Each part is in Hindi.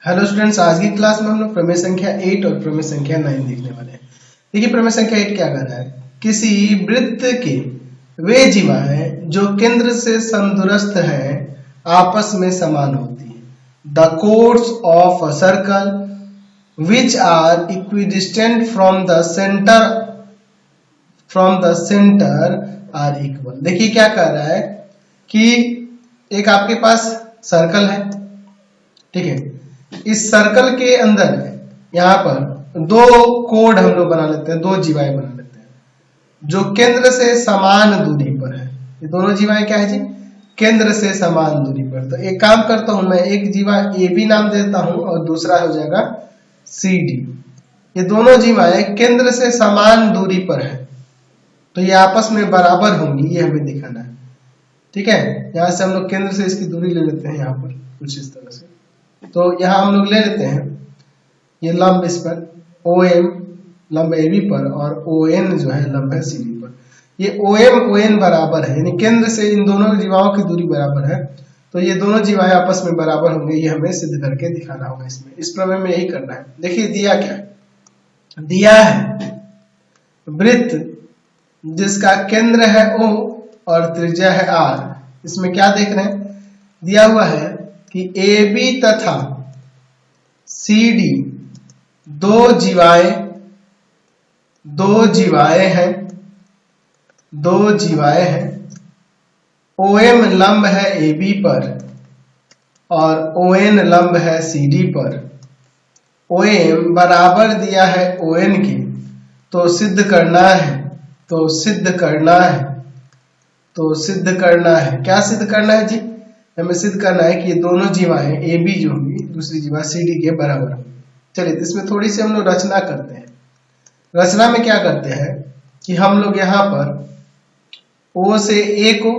हेलो स्टूडेंट्स, आज की क्लास में हम लोग प्रमेय संख्या 8 और प्रमेय संख्या 9 देखने वाले हैं। देखिए प्रमेय संख्या 8 क्या कर रहा है, किसी वृत्त के वे जीवाएं जो केंद्र से समदूरस्थ हैं आपस में समान होती हैं। The chords of a circle which are equidistant from the centre are equal. देखिए क्या कर रहा है कि एक आपके पास सर्कल है, ठीक है। इस सर्कल के अंदर यहाँ पर दो कोड हम लोग बना लेते हैं, दो जीवाएं बना लेते हैं जो केंद्र से समान दूरी पर है। ये दोनों जीवाएं क्या है जी, केंद्र से समान दूरी पर। तो एक काम करता हूं, मैं एक जीवा ए बी नाम देता हूं और दूसरा हो जाएगा सी डी। ये दोनों जीवाएं केंद्र से समान दूरी पर है, तो ये आपस में बराबर होंगी, ये हमें दिखाना है, ठीक है। यहां से हम लोग केंद्र से इसकी दूरी ले लेते हैं, यहाँ पर कुछ इस तरह से। तो यहाँ हम लोग ले लेते हैं ये लंब इस पर ओ एम, लंब ए बी पर, और ओ एन जो है लंब है सी डी पर। ये ओ एम ओ एन बराबर है, यानी केंद्र से इन दोनों जीवाओं की दूरी बराबर है, तो ये दोनों जीवाएं आपस में बराबर होंगे। ये हमें सिद्ध करके दिखाना होगा इसमें, इस प्रमेय में यही करना है। देखिए दिया क्या है, दिया है वृत्त जिसका केंद्र है O और त्रिज्या है R। इसमें क्या देख रहे हैं, दिया हुआ है कि AB तथा CD दो जीवाएं हैं। OM लंब है AB पर और ON लंब है CD पर। OM बराबर दिया है ON के, तो सिद्ध करना है। क्या सिद्ध करना है जी, हमें सिद्ध करना है कि ये दोनों जीवाएं ए बी जो होंगी दूसरी जीवा सी डी के बराबर होंगी। चलिए इसमें थोड़ी सी हम लोग रचना करते हैं। रचना में क्या करते हैं कि हम लोग यहाँ पर ओ से ए को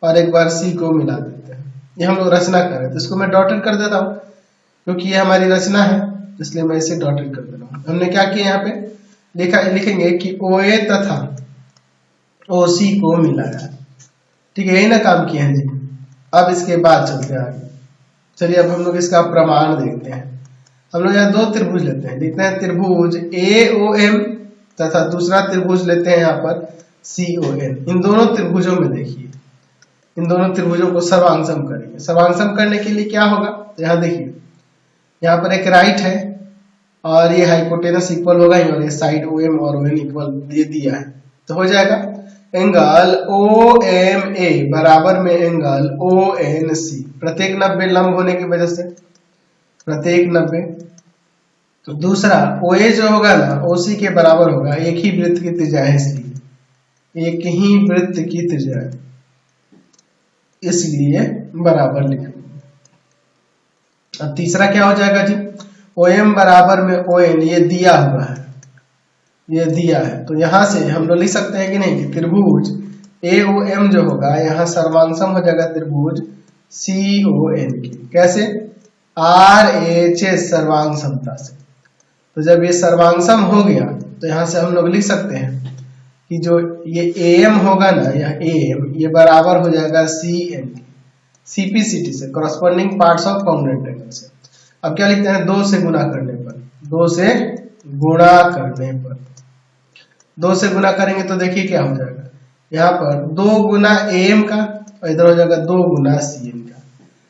और एक बार सी को मिला देते हैं। ये हम लोग रचना कर रहे हैं, तो इसको मैं डॉटेड कर देता हूँ क्योंकि ये हमारी रचना है, इसलिए मैं इसे डॉटेड कर दे रहा हूँ। हमने क्या किया, यहाँ पे लिखेंगे कि ओ ए तथा ओ सी को मिलाया, ठीक है। यही ना काम किए हैं जी। अब इसके बाद चलते हैं आगे। चलिए अब हम लोग इसका प्रमाण देखते हैं। हम लोग यहाँ दो त्रिभुज लेते हैं, लिखते हैं त्रिभुज AOM तथा दूसरा त्रिभुज लेते हैं यहाँ पर CON। इन दोनों त्रिभुजों में देखिए, इन दोनों त्रिभुजों को सर्वांगसम करेंगे। सर्वांगसम करने के लिए क्या होगा, तो यहाँ देखिए, यहाँ पर एक राइट है और ये हाइपोटेनस इक्वल होगा और ये साइड OM और ON इक्वल ये दिया है, तो हो जाएगा एंगल OMA बराबर में एंगल ONC। प्रत्येक 90 लंब होने की वजह से प्रत्येक 90। तो दूसरा OA जो होगा ना OC के बराबर होगा, एक ही वृत्त की त्रिज्या है इसलिए बराबर लिखेंगे। अब तीसरा क्या हो जाएगा जी, OM बराबर में ON, ये दिया हुआ है, तो यहां से हम लोग लिख सकते हैं कि नहीं कि त्रिभुज AOM जो होगा यहाँ सर्वांगसम हो जाएगा त्रिभुज CON की। कैसे, RHS सर्वांगसमता से। तो जब ये सर्वांगसम हो गया तो यहाँ से हम लोग लिख सकते हैं कि जो ये AM होगा ना, यह AM ये बराबर हो जाएगा CN CPCT से, corresponding parts of congruent angle से। अब क्या लिखते हैं, 2 से गुणा करने पर, 2 से गुना करेंगे तो देखिए क्या हो जाएगा, यहाँ पर 2 गुना AM का और इधर हो जाएगा 2 गुना CN का।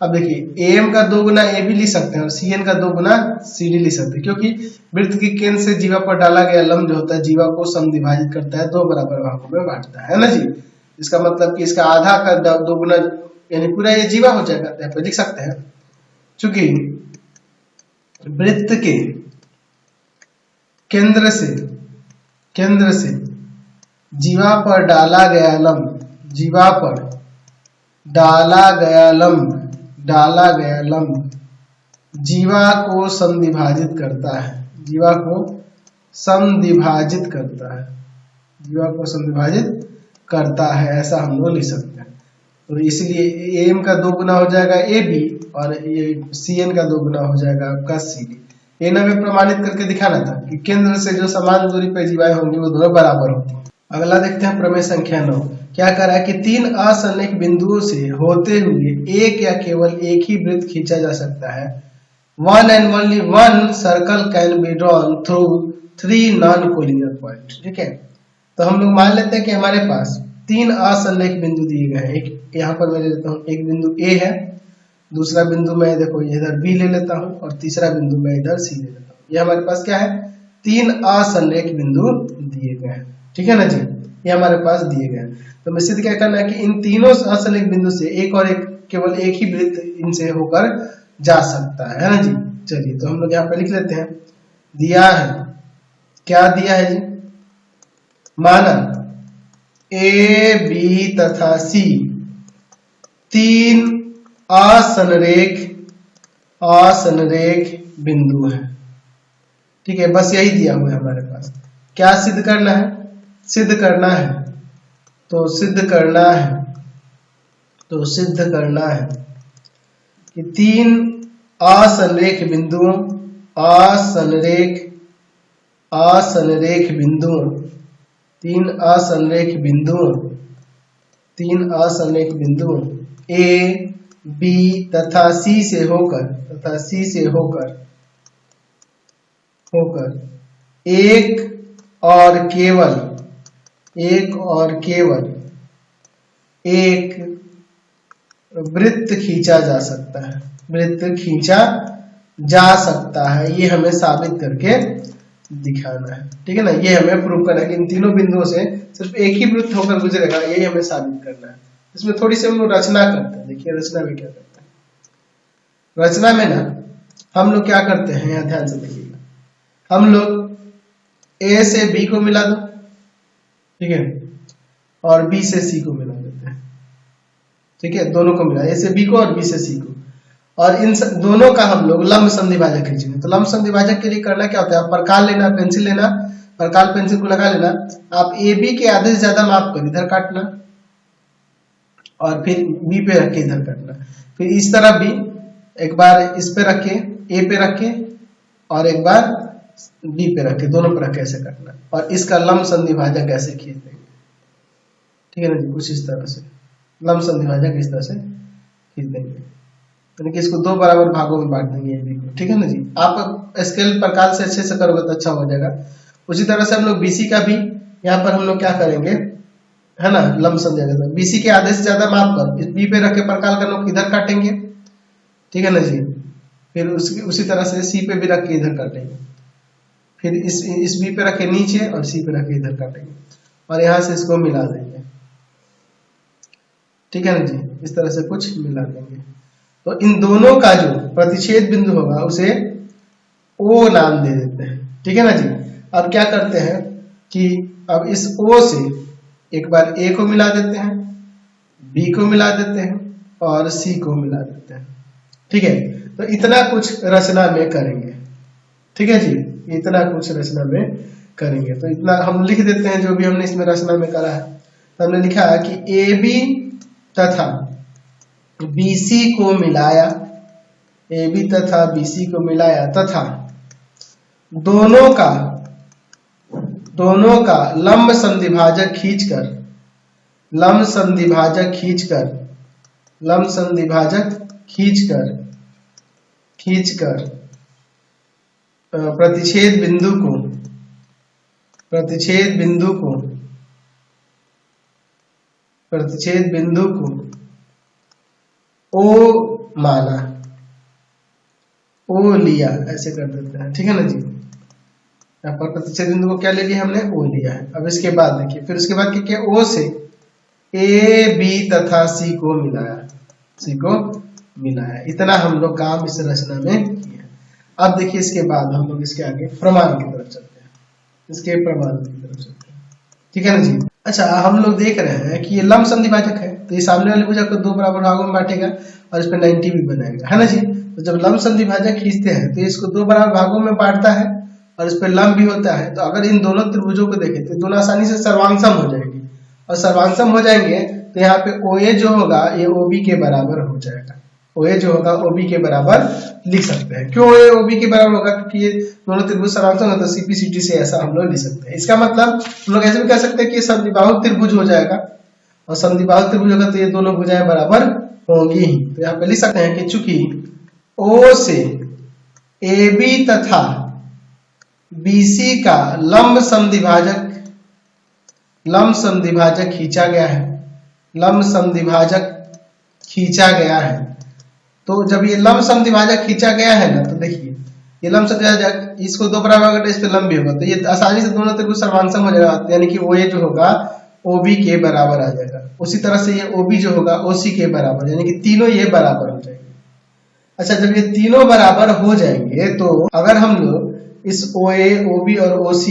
अब देखिए AM का 2 गुना AB लिख सकते हैं और CN का 2 गुना CD लिख सकते हैं, क्योंकि वृत्त के केंद्र से जीवा पर डाला गया लंब जो होता है जीवा को समद्विभाजित करता है, 2 बराबर भागों में बांटता है ना जी। इसका मतलब कि इसका आधा का 2 गुना यानी पूरा ये जीवा हो जाएगा, यहाँ पे लिख सकते हैं। चूंकि वृत्त के केंद्र से जीवा पर डाला गया लंब जीवा को समद्विभाजित करता है, ऐसा हम लोग लिख सकते हैं। तो इसलिए AM का 2 गुना हो जाएगा AB और ये CN का 2 गुना हो जाएगा आपका CD। ये हमें प्रमाणित करके दिखाना था कि केंद्र से जो समान दूरी पर जीवाएं होंगी वो दोनों बराबर होती हैं। अगला देखते हैं प्रमेय संख्या 9। क्या कह रहा है कि 3 असंरेख बिंदुओं से होते हुए एक या केवल एक ही वृत्त खींचा जा सकता है one and only one circle can be drawn through 3 non collinear point. ठीक है, तो हम लोग मान लेते हैं कि हमारे पास 3 असंरेख बिंदु दिए गए हैं। एक यहाँ पर मैं ले लेता हूँ, एक बिंदु ए है, दूसरा बिंदु मैं देखो इधर बी ले लेता हूँ और तीसरा बिंदु मैं इधर सी ले लेता हूँ। ये हमारे पास क्या है, 3 असंरेख बिंदु दिए गए हैं। ठीक है ना जी, ये हमारे पास दिए गए हैं। तो हमें सिद्ध क्या करना है कि इन तीनों असंरेख बिंदु से एक और एक केवल एक ही वृत्त इनसे होकर जा सकता है ना जी। चलिए तो हम लोग यहाँ पे लिख लेते हैं, दिया है, क्या दिया है जी, माना ए बी तथा सी 3 असंरेख बिंदु है। ठीक है, बस यही दिया हुआ है हमारे पास। क्या सिद्ध करना है, सिद्ध करना है तो सिद्ध करना है कि 3 असंरेख बिंदुओं 3 असंरेख बिंदुओं ए बी तथा सी से होकर एक और केवल एक वृत्त खींचा जा सकता है। ये हमें साबित करके दिखाना है। ठीक है ना, ये हमें प्रूव करना है कि इन तीनों बिंदुओं से सिर्फ एक ही वृत्त होकर गुजरेगा, यही हमें साबित करना है। इसमें थोड़ी सी हम लोग रचना करते हैं। देखिए रचना में क्या करते हैं, रचना में ना हम लोग क्या करते हैं, यहाँ ध्यान से देखिएगा, हम लोग ए से बी को मिला दो, ठीक है, और बी से सी को मिला देते हैं। ठीक है, दोनों को मिला, ए से बी को और बी से सी को, और इन दोनों का हम लोग लंब संधिभाजक खींचेंगे। तो लंब संधिभाजक के लिए करना क्या होता है, आप प्रकाल लेना, पेंसिल लेना, प्रकाल पेंसिल को लगा लेना, आप ए बी के आधे से ज्यादा माप कर इधर काटना और फिर बी पे रख के इधर काटना, फिर इस तरह भी एक बार इस पे रख के ए पे रख के और एक बार बी पे रख के, दोनों पे रख के ऐसे काटना, और इसका लंब संधिभाजक ऐसे खींच देंगे। ठीक है ना जी, कुछ इस तरह से लंब संधिभाजक इस तरह से खींच देंगे, यानी कि इसको 2 बराबर भागों में बांट देंगे ए बी को। ठीक है ना जी, आप स्केल प्रकार से अच्छे से करोगे तो अच्छा हो जाएगा। उसी तरह से हम लोग बीसी का भी यहाँ पर हम लोग क्या करेंगे, है ना, लंब संधिभाजक बीसी के आधे से ज्यादा माप कर इस बी पे रख के प्रकाल का लोग इधर काटेंगे। ठीक है ना जी, फिर उसी तरह से सी पे भी रख के इधर काटेंगे, फिर इस बी पे रख के नीचे और सी पे रख के इधर काटेंगे, और यहाँ से इसको मिला देंगे। ठीक है ना जी, इस तरह से कुछ मिला देंगे। तो इन दोनों का जो प्रतिच्छेद बिंदु होगा उसे ओ नाम दे देते हैं। ठीक है ना जी, अब क्या करते हैं कि अब इस ओ से एक बार ए को मिला देते हैं, बी को मिला देते हैं और सी को मिला देते हैं। ठीक है, तो इतना कुछ रचना में करेंगे। ठीक है जी, इतना कुछ रचना में करेंगे। तो इतना हम लिख देते हैं जो भी हमने इसमें रचना में करा है। तो हमने लिखा है कि ए बी तथा बीसी को मिलाया, ए बी तथा बीसी को मिलाया तथा दोनों का लंब संधिभाजक खींचकर प्रतिच्छेद बिंदु को ओ माना, ओ लिया, ऐसे कर देते हैं। ठीक है ना जी, यहाँ पर प्रतिच्छेद बिंदु को क्या ले लिया हमने, ओ लिया है। अब इसके बाद देखिए, फिर उसके बाद क्या, ओ से ए बी तथा सी को मिलाया। इतना हम लोग काम इस रचना में किया। अब देखिए इसके बाद हम लोग इसके आगे प्रमाण की तरफ चलते हैं, ठीक है ना जी। अच्छा, हम लोग देख रहे हैं कि ये लंब संधिभाजक है, तो ये सामने वाली भुजा को 2 बराबर भागों में बांटेगा और इस पे 90 भी बनाएगा, है ना जी। तो जब लंब संधिभाजक खींचते हैं तो इसको 2 बराबर भागों में बांटता है और इस पे लंब भी होता है। तो अगर इन दोनों त्रिभुजों को देखें तो दोनों आसानी से सर्वांगसम हो जाएंगे, और सर्वांगसम हो जाएंगे तो यहाँ पे OA जो होगा ये OB के बराबर हो जाएगा। OA जो होगा OB के बराबर लिख सकते हैं। क्यों OA OB के बराबर होगा, क्योंकि ये दोनों त्रिभुज सर्वांगसम है, तो CPCT से ऐसा हम लोग लिख सकते हैं। इसका मतलब हम लोग ऐसे भी कह सकते हैं कि ये समद्विबाहु त्रिभुज हो जाएगा, और समद्विबाहु त्रिभुज होगा तो ये दोनों भुजाएं बराबर होंगी ही। तो यहाँ पे लिख सकते हैं कि चूंकि O से AB तथा BC का लंब समद्विभाजक खींचा गया है, लंब समद्विभाजक खींचा गया है। तो जब ये लंब समद्विभाजक खींचा गया है ना, तो देखिए ये लंब समद्विभाजक, इसको दो बराबर अगर इस पे लंब भी होगा तो ये आसानी से दोनों त्रिभुज समांतर हो जाएगा, यानी कि OA जो होगा OB के बराबर आ जाएगा। उसी तरह से ये OB जो होगा OC के बराबर, यानी कि तीनों ये बराबर हो जाएंगे। अच्छा, जब ये तीनों बराबर हो जाएंगे तो अगर हम लोग इस OA, OB और OC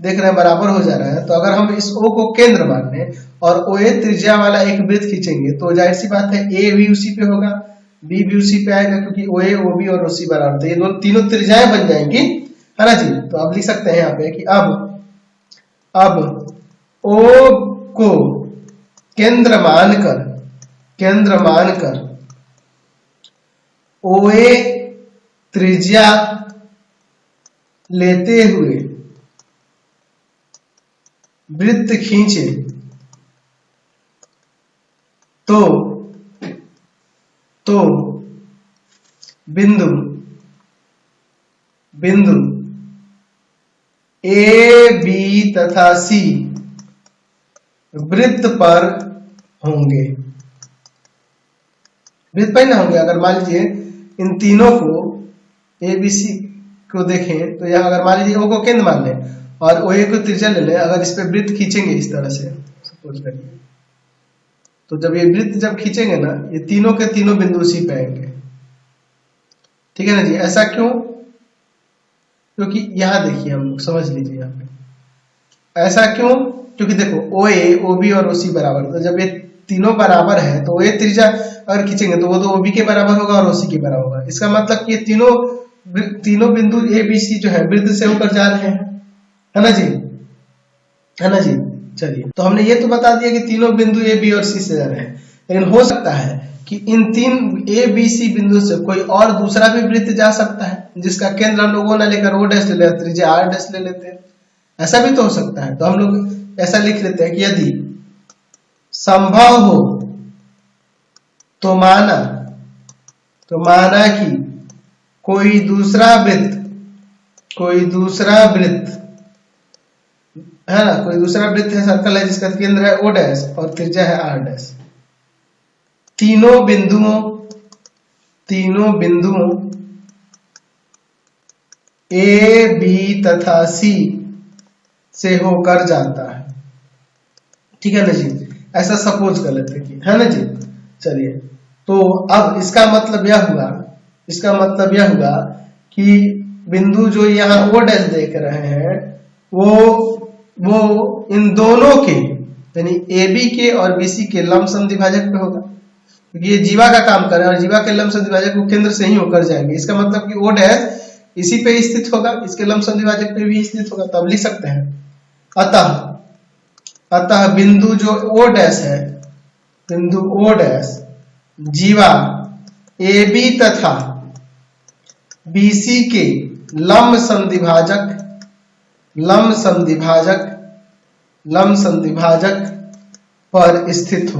देख रहे हैं बराबर हो जा रहा है, तो अगर हम इस O को केंद्र मान लें और OA त्रिज्या वाला एक वृत्त खींचेंगे तो जाहिर सी बात है A भी उसी पे होगा, B भी उसी पे आएगा, क्योंकि OA, OB और OC बराबर, तो ये दोनों तीनों त्रिज्याएं बन जाएंगी, है ना जी। तो अब लिख सकते हैं यहाँ पे कि अब O को केंद्र मानकर OA त्रिज्या लेते हुए वृत्त खींचे तो बिंदु A, B तथा C वृत्त पर होंगे, वृत्त पर ना होंगे। अगर मान लीजिए इन तीनों को ABC को देखें तो यहाँ अगर मान लीजिए O को केंद्र मान लें और OA को त्रिज्या ले लें, अगर इस पे वृत्त खींचेंगे इस तरह से सपोज करिए, तो जब ये वृत्त जब खींचेंगे ना, ये तीनों के तीनों बिंदु उसी पे आएंगे, ठीक है ना जी। ऐसा क्यों? क्योंकि यहां देखिए, हम लोग समझ लीजिए यहाँ पे ऐसा क्यों, क्योंकि देखो OA, OB और OC बराबर, तो जब ये तीनों बराबर है तो OA त्रिज्या अगर खींचेंगे तो वो तो OB के बराबर होगा और OC के बराबर होगा। इसका मतलब कि ये तीनों बिंदु ABC जो है वृत्त से होकर जा रहे हैं, है ना जी, है ना जी। चलिए, तो हमने ये तो बता दिया कि तीनों बिंदु A, B और C से जा रहे हैं, लेकिन हो सकता है कि इन तीन A, B, C बिंदु से कोई और दूसरा भी वृत्त जा सकता है, जिसका केंद्र हम लोग O ना लेकर O डैश ले लेते, त्रिज्या R डैश ले लेते हैं, ऐसा भी तो हो सकता है। तो हम लोग ऐसा लिख लेते हैं कि यदि संभव हो तो माना कि कोई दूसरा वृत्त है ना, कोई दूसरा वृत्त है, सर्कल है, जिसका केंद्र है O डैश और त्रिज्या है R डैश। तीनों बिंदुओं A, B तथा C से होकर जाता है, ठीक है ना जी। ऐसा सपोज कर लेते हैं, है ना जी। चलिए, तो अब इसका मतलब यह हुआ कि बिंदु जो यहाँ O डैश देख रहे हैं वो इन दोनों के, यानी AB के और BC के लंब समद्विभाजक पे होगा, क्योंकि ये जीवा का काम कर रहे हैं और जीवा के लंब समद्विभाजक को केंद्र से ही होकर जाएंगे। इसका मतलब कि O डैश इसी पे स्थित होगा, इसके लंब समद्विभाजक पे भी स्थित होगा। तो अब लिख सकते हैं अतः बिंदु जो O डैश है, बिंदु O डैश जीवा AB तथा BC के लंब समद्विभाजक पर स्थित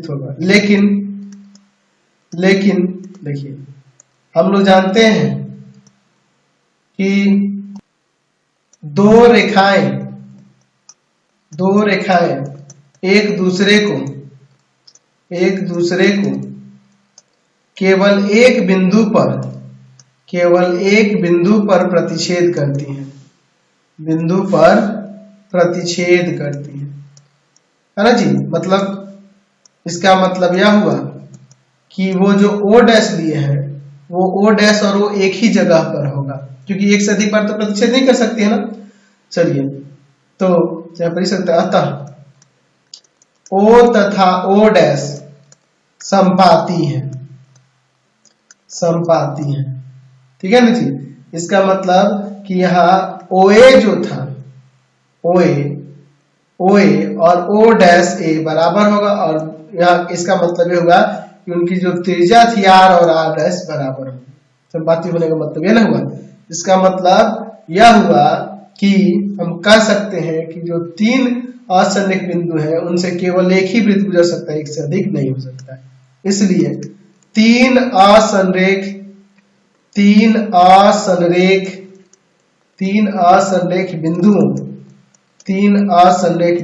होगा। लेकिन देखिए, हम लोग जानते हैं कि दो रेखाएं एक दूसरे को केवल एक बिंदु पर प्रतिच्छेद करती हैं, है ना जी। मतलब इसका मतलब यह हुआ कि वो जो O डैश लिए हैं वो O डैश और वो एक ही जगह पर होगा, क्योंकि एक से अधिक बार तो प्रतिच्छेद नहीं कर सकती है ना। चलिए, तो यहाँ पर लिख सकते हैं अतः O तथा O डैश संपाती हैं, ठीक है ना जी। इसका मतलब कि यहाँ OA जो था, OA और O डैश A बराबर होगा, और यहाँ इसका मतलब ये होगा कि उनकी जो त्रिज्या थी R और R डैश बराबर होगी। संपाती होने का मतलब यह ना हुआ, इसका मतलब यह हुआ कि हम कह सकते हैं कि जो तीन असंनिग्ध बिंदु हैं उनसे केवल एक ही वृत्त गुजर सकता है, एक से अधिक नहीं हो सकता है। इसलिए तीन असंरेख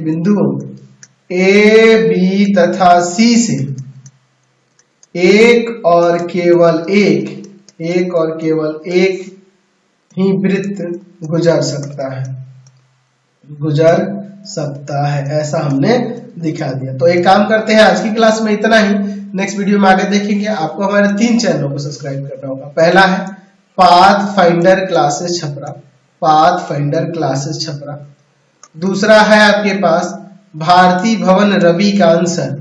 बिंदुओं ए बी तथा सी से एक और केवल एक ही वृत्त गुजर सकता है, ऐसा हमने दिखा दिया। तो एक काम करते हैं, आज की क्लास में इतना ही। नेक्स्ट वीडियो में आगे देखेंगे। आपको हमारे 3 चैनलों को सब्सक्राइब करना होगा। पहला है पाथफाइंडर क्लासेस छपरा। दूसरा है आपके पास भारती भवन रविकांत सर।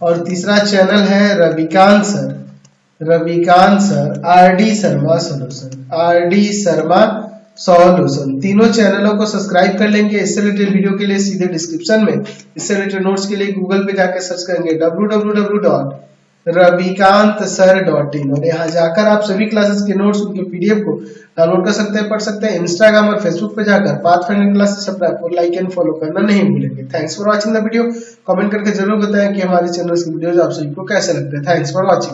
और तीसरा चैनल है Ravikant sir RD Sharma solution. तीनों चैनलों को सब्सक्राइब कर लेंगे। इससे रिलेटेड वीडियो के लिए सीधे डिस्क्रिप्शन में, इससे रिलेटेड नोट्स के लिए गूगल पे जाकर सर्च करेंगे www.ravikantsir.in और यहाँ जाकर आप सभी क्लासेस के नोट्स, उनके पीडीएफ को डाउनलोड कर सकते हैं, पढ़ सकते हैं। इंस्टाग्राम और फेसबुक पे जाकर पाथफाइंडर क्लासेस छपरा को लाइक एंड फॉलो करना नहीं भूलेंगे। Thanks for watching the video. Comment करके जरूर बताएं कि हमारे चैनल की वीडियोस आप सभी को कैसे लगते हैं। Thanks for watching.